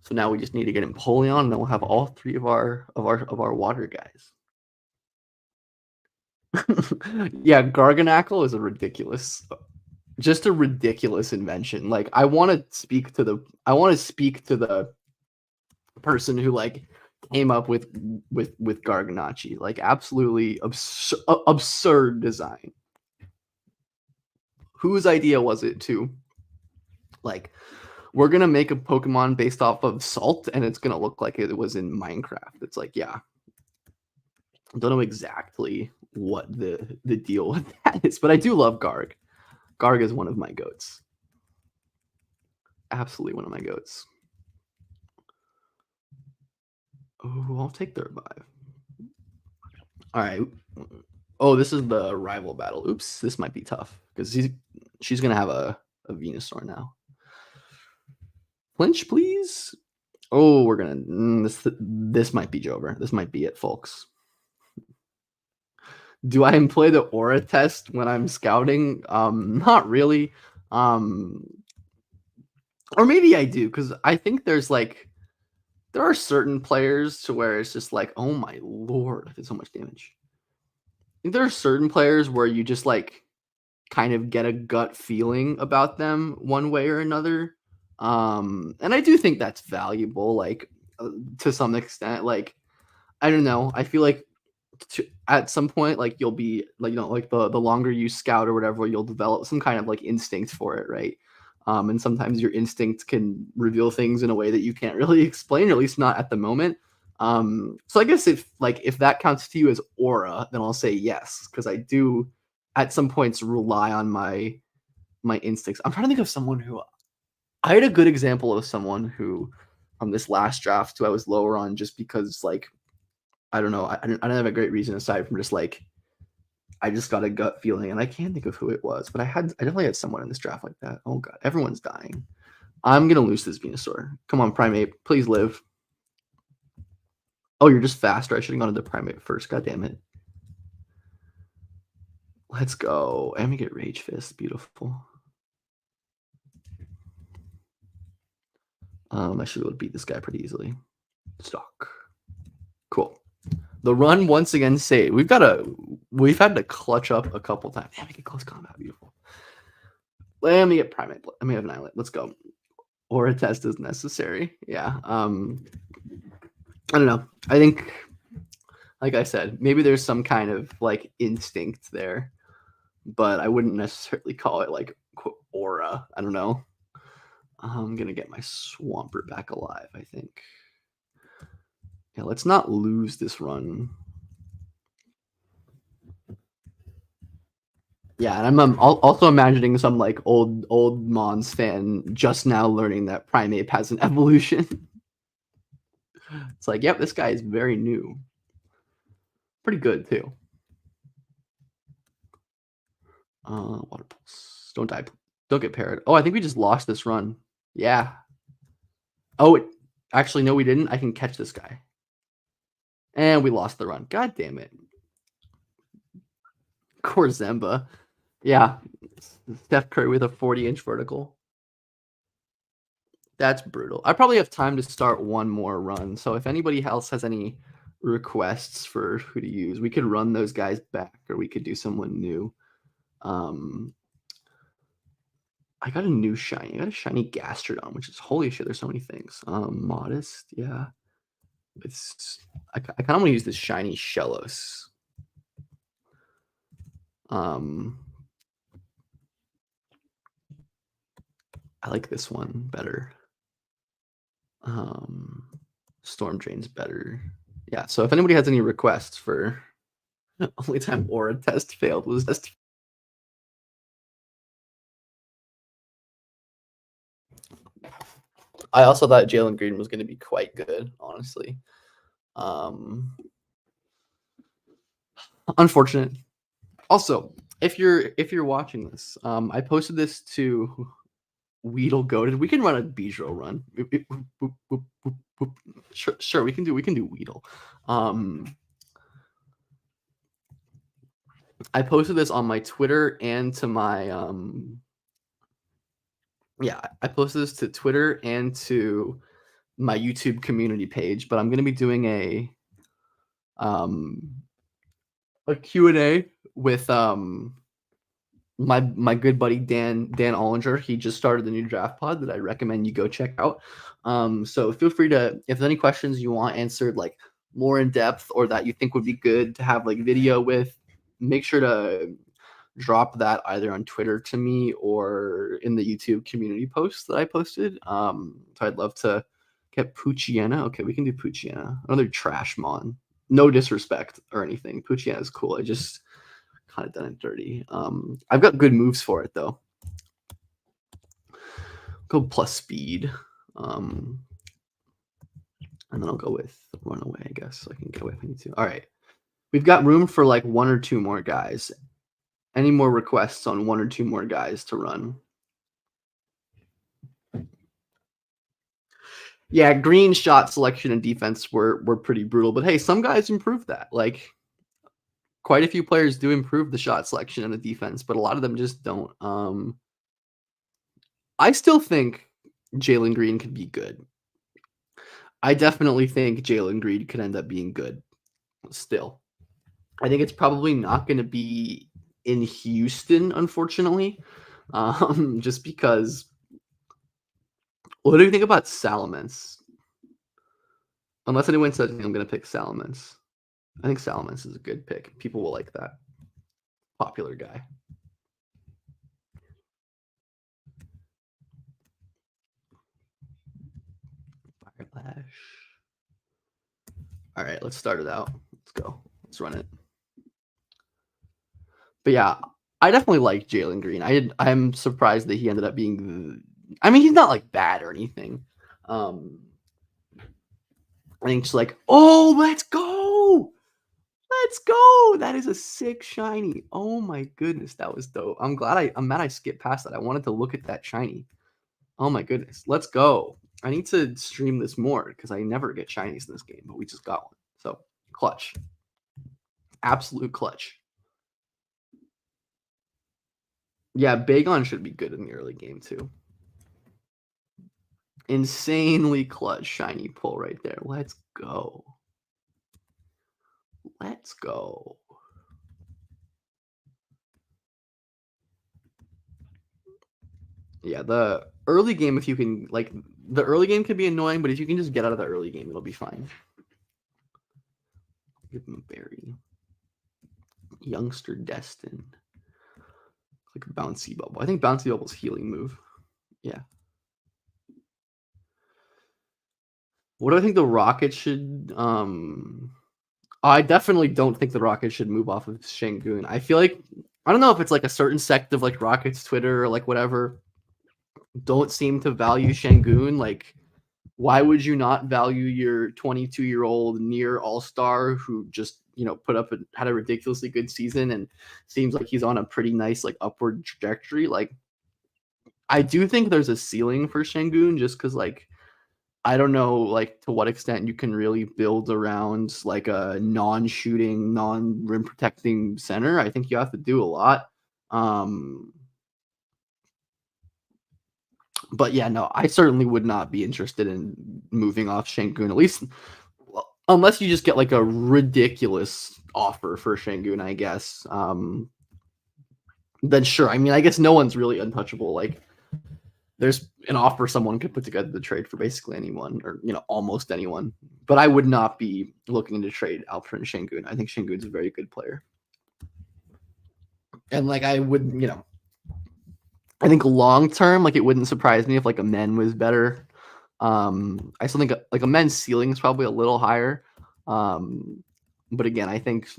So now we just need to get Empoleon, and then we'll have all three of our water guys. Yeah, Garganackle is a ridiculous invention. Like I want to speak to the person who like came up with Garganacci. Like absolutely absurd design. Whose idea was it to like we're gonna make a Pokemon based off of salt and it's gonna look like it was in Minecraft? It's like, yeah. I don't know exactly what the deal with that is, but I do love Garg. Garg is one of my goats. Absolutely one of my goats. Oh, I'll take the revive. All right. Oh, this is the rival battle. Oops, this might be tough because she's gonna have a Venusaur now. Flinch, please. Oh, we're gonna this might be Jover. This might be it, folks. Do I employ the aura test when I'm scouting? Not really. Or maybe I do, because I think there are certain players to where it's just like, oh my lord, I did so much damage. I think there are certain players where you just like kind of get a gut feeling about them one way or another. And I do think that's valuable, like, to some extent. Like, I don't know. I feel like at some point, like you'll be like, like the longer you scout or whatever, you'll develop some kind of like instinct for it, right? And sometimes your instinct can reveal things in a way that you can't really explain, or at least not at the moment. So I guess if that counts to you as aura, then I'll say yes, because I do at some points rely on my instincts. I'm trying to think of someone who I had a good example of someone who on this last draft who I was lower on just because like I don't know. I don't have a great reason aside from just like I just got a gut feeling, and I can't think of who it was, but I definitely had someone in this draft like that. Oh god, everyone's dying. I'm gonna lose this Venusaur. Come on, Primate, please live. Oh, you're just faster. I should have gone to the Primate first. God damn it. Let's go. And we get Rage Fist. Beautiful. I should be able to beat this guy pretty easily. Stock. Cool. The run once again saved. We've had to clutch up a couple times. Damn, we get close combat. Beautiful. Let me get Primate. Let me have Annihilate. Let's go. Or a test is necessary. Yeah. I don't know. I think, like I said, maybe there's some kind of like instinct there, but I wouldn't necessarily call it like quote, aura. I don't know. I'm gonna get my Swampert back alive, I think. Yeah, let's not lose this run. Yeah, and I'm also imagining some like old Mons fan just now learning that Primeape has an evolution. It's like, yep, this guy is very new. Pretty good too. Water pulse. Don't die. Don't get parried. Oh, I think we just lost this run. Yeah. Oh, actually, no, we didn't. I can catch this guy. And we lost the run. God damn it. Corzemba. Yeah. Steph Curry with a 40-inch vertical. That's brutal. I probably have time to start one more run. So if anybody else has any requests for who to use, we could run those guys back, or we could do someone new. I got a new shiny. I got a shiny Gastrodon, which is holy shit. There's so many things. Modest, yeah. I kind of want to use this shiny Shellos. I like this one better. Storm Drain's better. Yeah. So if anybody has any requests for only time Aura test failed was just. I also thought Jalen Green was going to be quite good, honestly. Unfortunate. Also, if you're watching this, I posted this to Weedle Goated. We can run a Beedrill run. Sure, we can do Weedle. I posted this on my Twitter and to my I posted this to Twitter and to my YouTube community page, but I'm going to be doing a Q&A with my good buddy Dan Ollinger. He just started the new draft pod that I recommend you go check out. So feel free to, if there's any questions you want answered like more in depth or that you think would be good to have like video with, make sure to drop that either on Twitter to me or in the YouTube community post that I posted. So I'd love to get Poochyena. Okay, we can do Poochyena. Another trash mon. No disrespect or anything. Poochyena is cool. I just kind of done it dirty. I've got good moves for it though. Go plus speed. And then I'll go with run away, I guess. So I can go if I need to. All right. We've got room for like one or two more guys. Any more requests on one or two more guys to run? Yeah, Green shot selection and defense were pretty brutal, but hey, some guys improved that. Like quite a few players do improve the shot selection and the defense, but a lot of them just don't. I still think Jalen Green could be good. I definitely think Jalen Green could end up being good still. I think it's probably not going to be in Houston, unfortunately, just because What do you think about Salamence? Unless anyone says anything, I'm gonna pick Salamence. I think Salamence is a good pick. People will like that. Popular guy. Firelash. All right, let's start it out. Let's go. Let's run it. But yeah, I definitely like Jalen Green. I'm surprised that he ended up being. I mean, he's not like bad or anything. I think just like, oh, let's go, let's go. That is a sick shiny. Oh my goodness, that was dope. I'm mad I skipped past that. I wanted to look at that shiny. Oh my goodness, let's go. I need to stream this more because I never get shinies in this game, but we just got one. So clutch, absolute clutch. Yeah, Bagon should be good in the early game too. Insanely clutch shiny pull right there. Let's go. Let's go. Yeah, the early game, if you can, like, the early game can be annoying, but if you can just get out of the early game, it'll be fine. Give him a berry. Youngster Destined. Like a Bouncy Bubble. I think Bouncy Bubble's healing move. Yeah. What do I think the Rocket should I definitely don't think the Rocket should move off of Shangoon. I feel like I don't know if it's like a certain sect of like Rocket's Twitter or like whatever don't seem to value Shangoon. Like, why would you not value your 22-year-old near all-star who just, had a ridiculously good season and seems like he's on a pretty nice like upward trajectory? Like, I do think there's a ceiling for Shangoon just because like I don't know like to what extent you can really build around like a non-shooting, non-rim protecting center. I think you have to do a lot. But yeah, no, I certainly would not be interested in moving off Shangoon, at least unless you just get like a ridiculous offer for Shangoon, I guess. Then sure. I mean, I guess no one's really untouchable. Like, there's an offer someone could put together the trade for basically anyone, or almost anyone. But I would not be looking to trade Alperen and Shangoon. I think Shangoon's a very good player, and like I would, I think long term, like it wouldn't surprise me if like a Men was better. I still think like a Men's ceiling is probably a little higher. But again, I think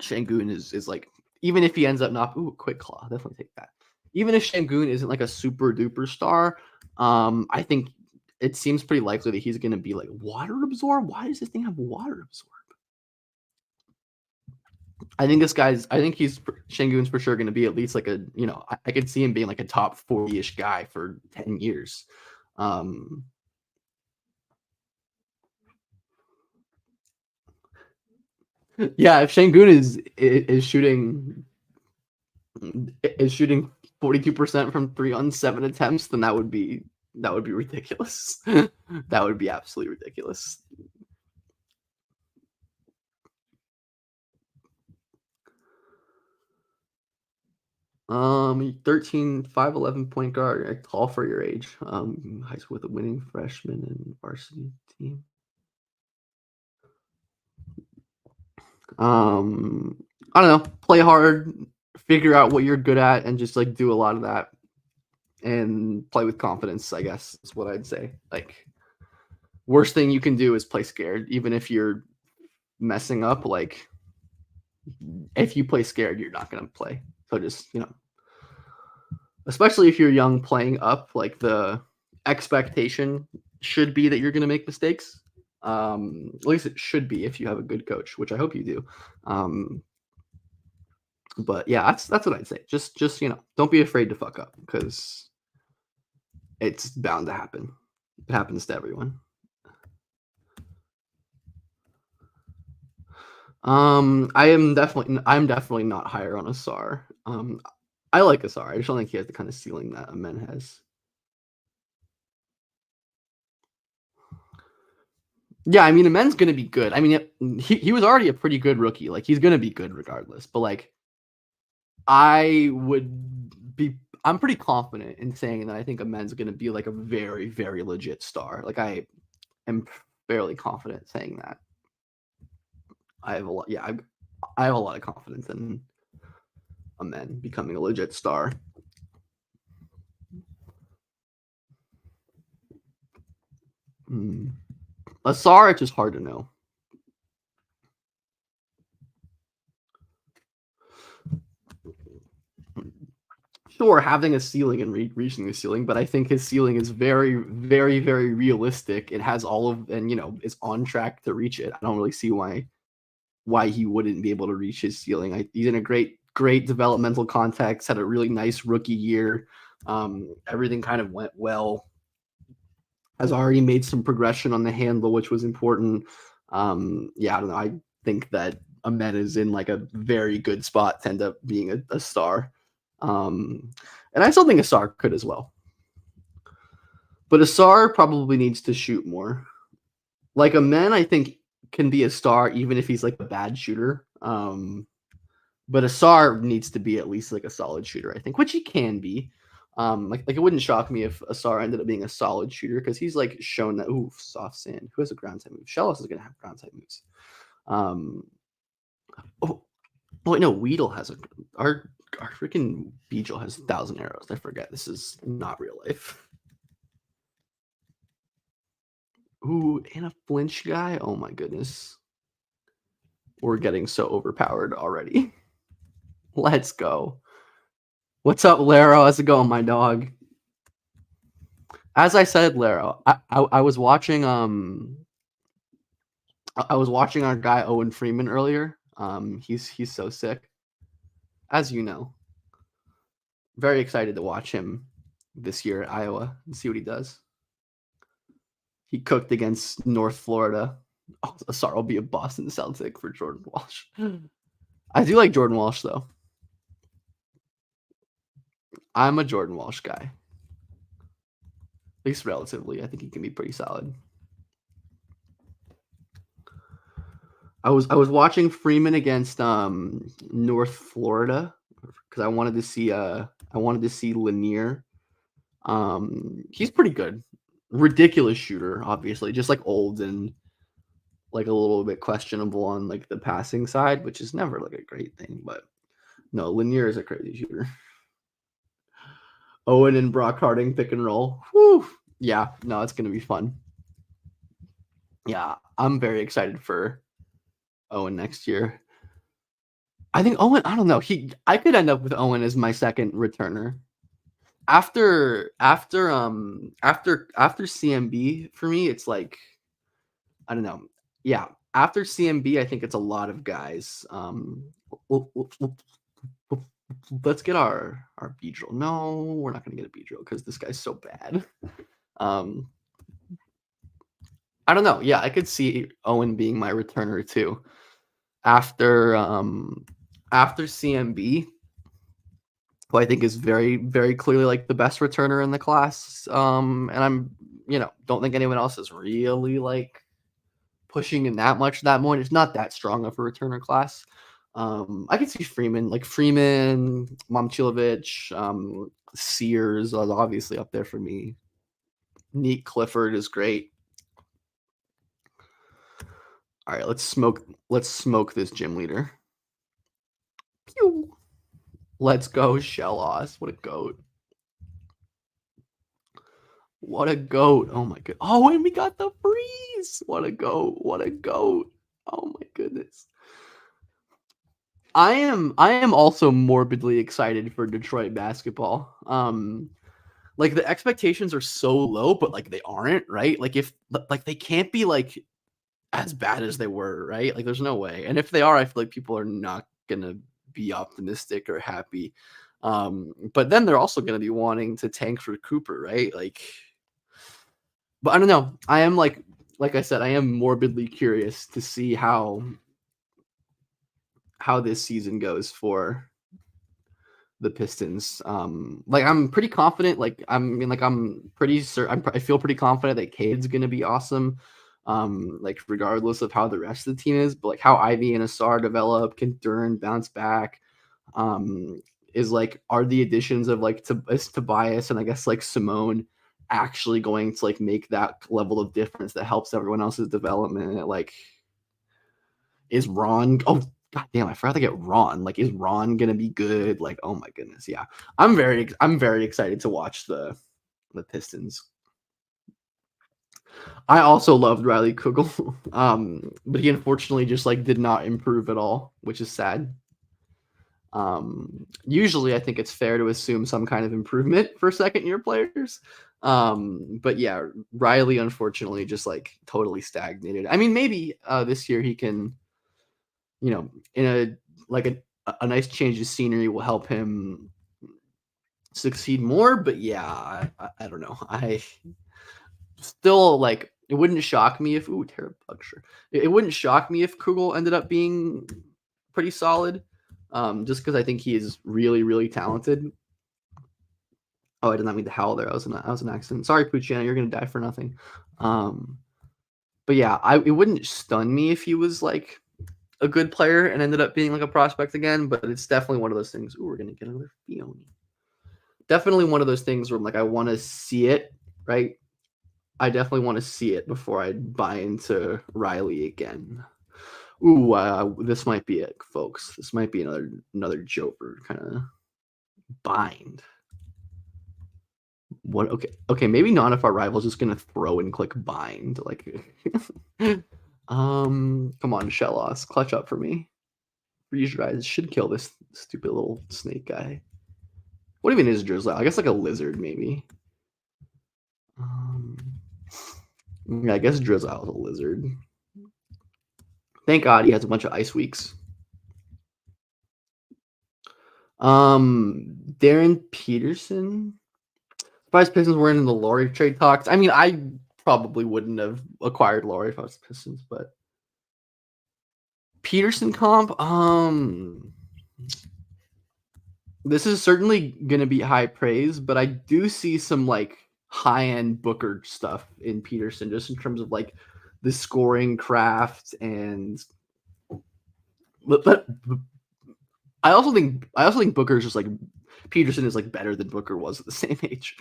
Shangoon is like, even if he ends up not, Quick Claw, definitely take that. Even if Shangoon isn't like a super duper star, I think it seems pretty likely that he's going to be like water absorb. Why does this thing have water absorb? I think Shangoon's for sure going to be at least like a, I could see him being like a top 40-ish guy for 10 years. Yeah, if Shangoon is shooting 42% from 3 on 7 attempts, then that would be ridiculous. That would be absolutely ridiculous. 13, 5'11" point guard, tall for your age. High school with a winning freshman and varsity team. I don't know. Play hard, figure out what you're good at, and just like do a lot of that, and play with confidence. I guess is what I'd say. Like, worst thing you can do is play scared, even if you're messing up. Like, if you play scared, you're not gonna play. So just especially if you're young, playing up, like the expectation should be that you're gonna make mistakes. At least it should be if you have a good coach, which I hope you do. But yeah, that's what I'd say. Just don't be afraid to fuck up because it's bound to happen. It happens to everyone. I'm definitely not higher on Asar. I like Asar. I just don't think he has the kind of ceiling that Amen has. Yeah, I mean, Amen's gonna be good. I mean, he was already a pretty good rookie. Like, he's gonna be good regardless. But like, I I'm pretty confident in saying that I think Amen's gonna be like a very, very legit star. Like I am fairly confident saying that. I have a lot. Yeah, I have a lot of confidence in Amen becoming a legit star. Mm. Asar, it's just hard to know. Sure, having a ceiling and reaching the ceiling, but I think his ceiling is very, very, very realistic. It has all of, and is on track to reach it. I don't really see why he wouldn't be able to reach his ceiling. He's in a great developmental context. Had a really nice rookie year. Everything kind of went well. Has already made some progression on the handle, which was important. Yeah, I don't know. I think that Ahmed is in like a very good spot to end up being a star. And I still think Asar could as well. But Asar probably needs to shoot more. Like Amen, I think can be a star even if he's like a bad shooter. But Asar needs to be at least like a solid shooter, I think, which he can be. Like it wouldn't shock me if Asar ended up being a solid shooter because he's like shown that. Ooh, soft sand. Who has a ground type move? Shellos is gonna have ground type moves. Oh, wait, no, Weedle has our freaking Beetle has 1,000 arrows. I forget. This is not real life. Ooh, and a flinch guy. Oh my goodness. We're getting so overpowered already. Let's go. What's up, Laro? How's it going, my dog? As I said, Laro, I was watching I was watching our guy Owen Freeman earlier. He's so sick, as you know. Very excited to watch him this year at Iowa and see what he does. He cooked against North Florida. Oh, sorry, I'll be a Boston Celtic for Jordan Walsh. I do like Jordan Walsh though. I'm a Jordan Walsh guy, at least relatively. I think he can be pretty solid. I was watching Freeman against North Florida because I wanted to see Lanier. He's pretty good. Ridiculous shooter, obviously, just like old and like a little bit questionable on like the passing side, which is never like a great thing. But no, Lanier is a crazy shooter. Owen and Brock Harding pick and roll. Whew. Yeah, no, it's gonna be fun. Yeah, I'm very excited for Owen next year. I think Owen, I don't know. I could end up with Owen as my second returner. After CMB for me, it's like I don't know. Yeah, after CMB, I think it's a lot of guys. Let's get our Beedrill. No, we're not gonna get a Beedrill because this guy's so bad. I don't know. Yeah, I could see Owen being my returner too. After CMB, who I think is very, very clearly like the best returner in the class. And I'm, don't think anyone else is really like pushing in that much that point. It's not that strong of a returner class. I could see Freeman, Momchilovich, Sears is obviously up there for me. Neat Clifford is great. All right, let's smoke this gym leader. Pew. Let's go, Shellos. What a goat. What a goat. Oh my god. Oh, and we got the freeze. What a goat. What a goat. Oh my goodness. I am also morbidly excited for Detroit basketball. Like the expectations are so low, but like they aren't, right? Like if like they can't be like as bad as they were, right? Like there's no way. And if they are, I feel like people are not gonna be optimistic or happy. But then they're also gonna be wanting to tank for Cooper, right? Like, but I don't know. I am like I said, I am morbidly curious to see how this season goes for the Pistons. Like I'm pretty confident. Like I'm pretty certain. I feel pretty confident that Cade's gonna be awesome. Like regardless of how the rest of the team is, but like how Ivy and Asar develop, can Duran bounce back. is like, are the additions of like Tobias and I guess like Simone actually going to like make that level of difference that helps everyone else's development? Like, is Ron? Oh, god damn! I forgot to get Ron. Like, is Ron gonna be good? Like, oh my goodness, yeah. I'm very excited to watch the Pistons. I also loved Riley Kugel, but he unfortunately just like did not improve at all, which is sad. Usually, I think it's fair to assume some kind of improvement for second year players. But yeah, Riley unfortunately just like totally stagnated. I mean, maybe this year he can, you know, in a nice change of scenery will help him succeed more. But yeah, I don't know. I still like it wouldn't shock me if terrible puncture. It wouldn't shock me if Kugel ended up being pretty solid. Just because I think he is really, really talented. Oh, I did not mean to howl there. That was an accident. Sorry, Pucciano, you're gonna die for nothing. But yeah, it wouldn't stun me if he was like a good player and ended up being like a prospect again. But it's definitely one of those things. Ooh, we're gonna get another Fioni. Definitely one of those things where I'm like, I want to see it, right? I definitely want to see it before I buy into Riley again. Ooh, this might be it, folks. This might be another Joker kind of bind. What? Okay. Maybe not if our rival's just gonna throw and click bind. Like, come on, Shellos, clutch up for me. Freeze your eyes should kill this stupid little snake guy. What even is Drizzle? I guess like a lizard, maybe. Yeah, I guess Drizzle is a lizard. Thank God he has a bunch of ice weeks. Darren Peterson. Surprised Pistons weren't in the Laurie trade talks. I mean, I probably wouldn't have acquired Laurie if I was the Pistons, but Peterson comp. This is certainly gonna be high praise, but I do see some like high-end Booker stuff in Peterson, just in terms of like the scoring craft and. But I also think Booker is just like Peterson is like better than Booker was at the same age.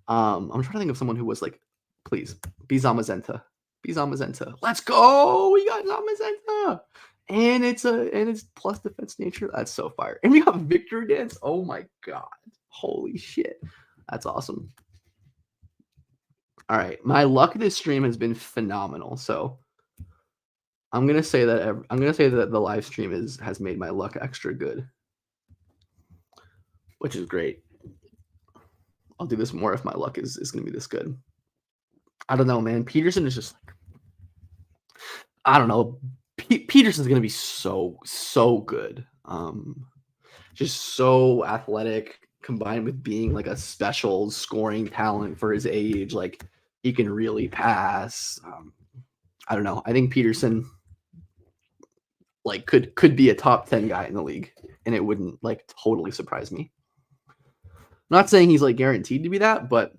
I'm trying to think of someone who was like, please be Zamazenta. Be Zamazenta. Let's go. We got Zamazenta. And it's plus defense nature. That's so fire. And we got Victor Dance. Oh my god. Holy shit. That's awesome. All right. My luck this stream has been phenomenal. So I'm gonna say that the live stream has made my luck extra good, which is great. I'll do this more if my luck is gonna be this good. I don't know, man. Peterson is just like, I don't know. Peterson's gonna be so good. Just so athletic, combined with being like a special scoring talent for his age. Like he can really pass. I don't know. I think Peterson like could be a top 10 guy in the league, and it wouldn't like totally surprise me. I'm not saying he's like guaranteed to be that, but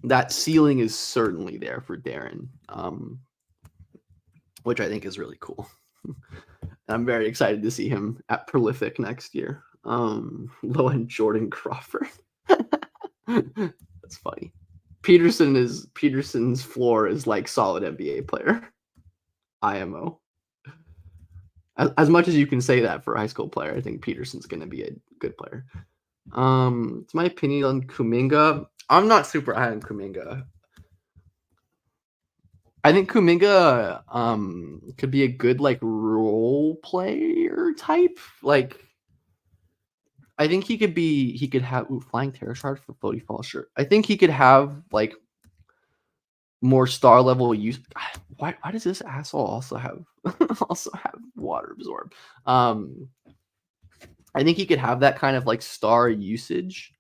that ceiling is certainly there for Darren, which I think is really cool. I'm very excited to see him at Prolific next year. Low end Jordan Crawford. That's funny. Peterson's floor is like solid NBA player. IMO. As much as you can say that for a high school player, I think Peterson's going to be a good player. It's my opinion on Kuminga. I'm not super high on Kuminga. I think Kuminga could be a good like role player type. Like I think he could have flying terror shard for floaty fall shirt. I think he could have like more star level use. Why does this asshole also have water absorb? I think he could have that kind of like star usage.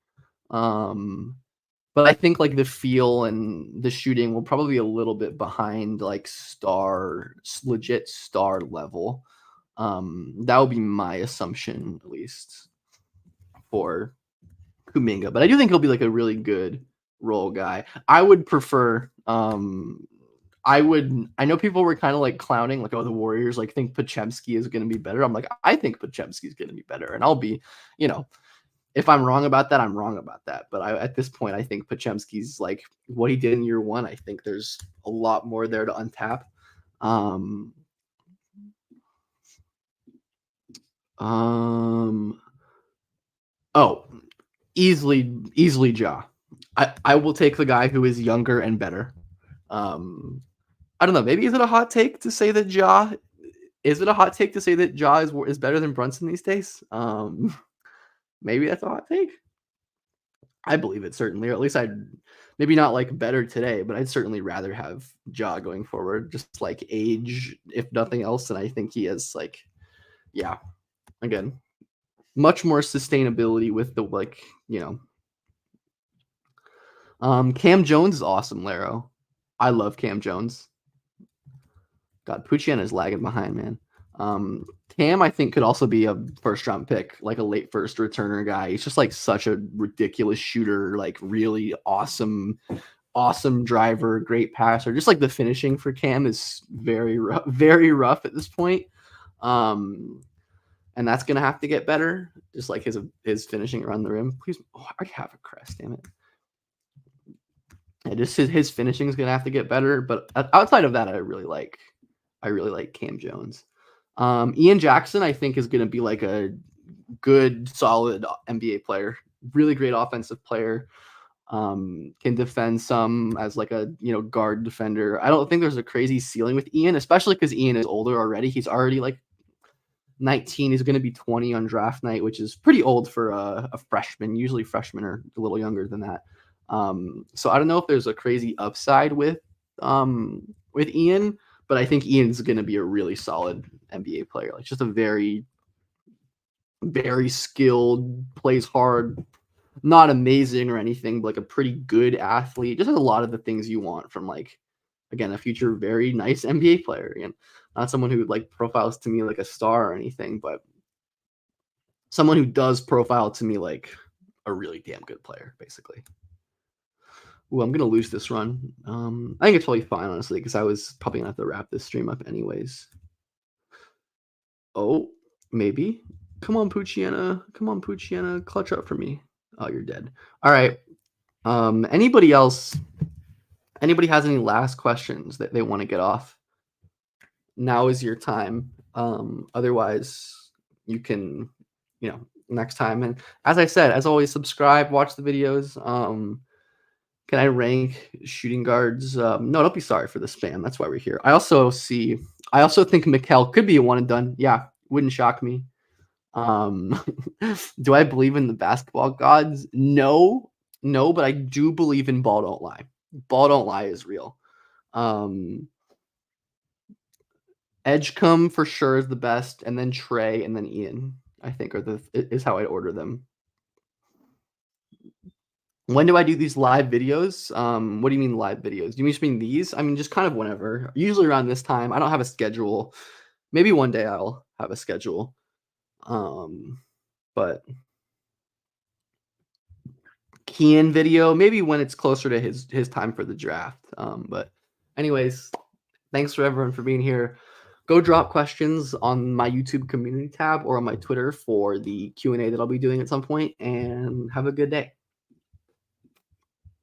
But I think like the feel and the shooting will probably be a little bit behind like legit star level. That would be my assumption, at least for Kuminga. But I do think he'll be like a really good role guy. I would prefer I know people were kind of like clowning, like, oh, the Warriors like think Pochemski is going to be better. I'm like, I think Pochemski is going to be better, and I'll be, you know, if I'm wrong about that, I'm wrong about that. But at this point, I think Pochemski's like what he did in year one. I think there's a lot more there to untap. Um, oh, easily Ja. I will take the guy who is younger and better. I don't know. Maybe is it a hot take to say that Ja? Is it a hot take to say that Ja is better than Brunson these days? Maybe that's a hot take. I believe it certainly, or at least I'd maybe not like better today, but I'd certainly rather have Ja going forward, just like age, if nothing else. And I think he has like, yeah, again, much more sustainability with the like, you know. Cam Jones is awesome, Laro. I love Cam Jones. God, Puchiana is lagging behind, man. Cam, I think, could also be a first round pick, like a late first returner guy. He's just like such a ridiculous shooter, like really awesome driver, great passer. Just like the finishing for Cam is very rough at this point. And that's gonna have to get better. Just like his finishing around the rim. Please, oh, I have a crest, damn it. Yeah, just his finishing is gonna have to get better. But outside of that, I really like Cam Jones. Ian Jackson, I think, is going to be like a good, solid NBA player. Really great offensive player. Can defend some as like a guard defender. I don't think there's a crazy ceiling with Ian, especially because Ian is older already. He's already like 19. He's going to be 20 on draft night, which is pretty old for a freshman. Usually freshmen are a little younger than that. So I don't know if there's a crazy upside with Ian. But I think Ian's going to be a really solid NBA player. Like just a very, very skilled, plays hard, not amazing or anything, but like a pretty good athlete. Just has a lot of the things you want from like, again, a future very nice NBA player. Again, not someone who like profiles to me like a star or anything, but someone who does profile to me like a really damn good player, basically. Ooh, I'm gonna lose this run. I think it's probably fine, honestly, because I was probably gonna have to wrap this stream up anyways. Oh, maybe. Come on, Puchiana. Come on, Puchiana. Clutch up for me. Oh, you're dead. All right. Anybody else? Anybody has any last questions that they want to get off? Now is your time. Otherwise, you can, next time. And as I said, as always, subscribe, watch the videos. Can I rank shooting guards? No, don't be sorry for the spam. That's why we're here. I also think Mikal could be a one and done. Yeah, wouldn't shock me. Do I believe in the basketball gods? No, but I do believe in ball don't lie. Ball don't lie is real. Edgecombe for sure is the best, and then Trey, and then Ian, I think is how I'd order them. When do I do these live videos? What do you mean live videos? Do you just mean these? I mean, just kind of whenever. Usually around this time. I don't have a schedule. Maybe one day I'll have a schedule. But Kian video, maybe when it's closer to his time for the draft. But anyways, thanks for everyone for being here. Go drop questions on my YouTube community tab or on my Twitter for the Q&A that I'll be doing at some point, and have a good day.